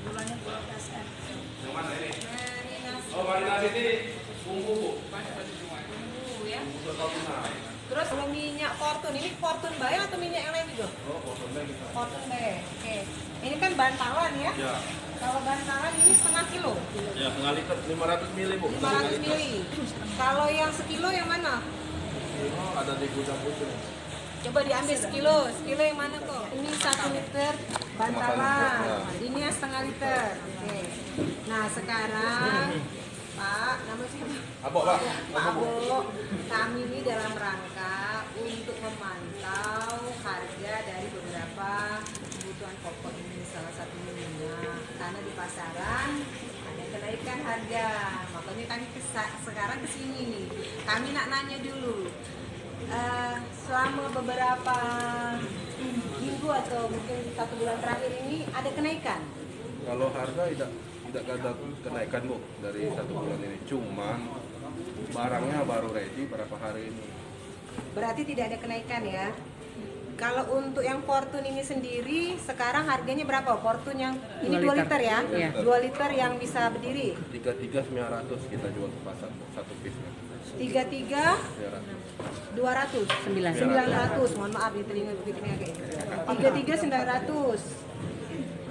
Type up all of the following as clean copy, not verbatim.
Gulanya gula PSM. Yang mana ini? Marinasi. Oh, marinasi ini bumbu, Bu. Bumbu ya. Bumbu atau tunai. Terus kalau minyak Fortune, ini Fortune Bay atau minyak yang lain juga? Oh, potongnya kita. Fortune Bay. Oke. Ini kan bantalan ya. Ya. Kalau bantalan ini setengah kilo. Ya, setengah liter 500 ml, Bu. 500 mili. Kalau yang sekilo yang mana? Oh, ada di gudang putih. Coba diambil sekilo. Sekilo yang mana kok? Ini 1 liter bantalan. Ini yang setengah liter. Oke. Nah sekarang Pak, nama siapa? Abok, Pak. Pak Abo, kami ini dalam rangka untuk memantau harga dari beberapa kebutuhan pokok ini, salah satunya minyak. Karena di pasaran ada kenaikan harga, makanya kami sekarang kesini nih. Kami nak nanya dulu, selama beberapa minggu atau mungkin 1 bulan terakhir ini ada kenaikan? Kalau harga tidak ada kenaikan, Bu, dari 1 bulan ini. Cuman barangnya baru ready berapa hari ini. Berarti tidak ada kenaikan ya. Kalau untuk yang Fortune ini sendiri sekarang harganya berapa? Fortune yang ini 2 liter ya? Iya. 2 liter yang bisa berdiri. 33.900 kita jual ke pasar, Bu, satu piece-nya. 33 200 900. Mohon maaf ya telinga begini kayak 33 900.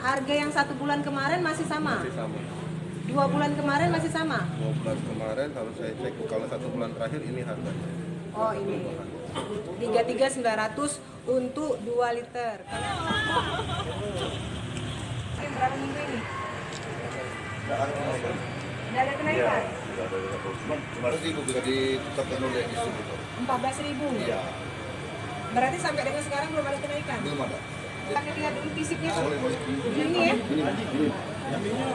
Harga yang 1 bulan kemarin masih sama? Masih sama. 2 bulan kemarin masih sama? 2 bulan kemarin kalau saya cek, kalau 1 bulan terakhir ini harganya. Oh ini 33 900 untuk 2 liter. Ini berapa minggu ini? Tidak ada kenaikan? Cuma Ibu bisa ditetapkan oleh distributor. 14.000. Iya, Berarti sampai dengan sekarang belum ada kenaikan? belum ada. Kita lihat dulu fisiknya. Boleh. Ini ya? Ini.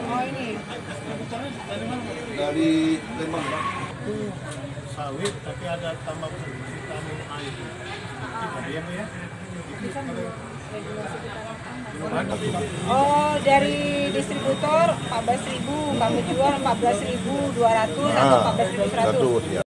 Oh ini. Dari Lembang, Pak. Sawit tapi ada tambah vitamin air. Ada yang ya? Oh dari distributor 14.000, kamu jual 14.200 atau 14.100? Ya.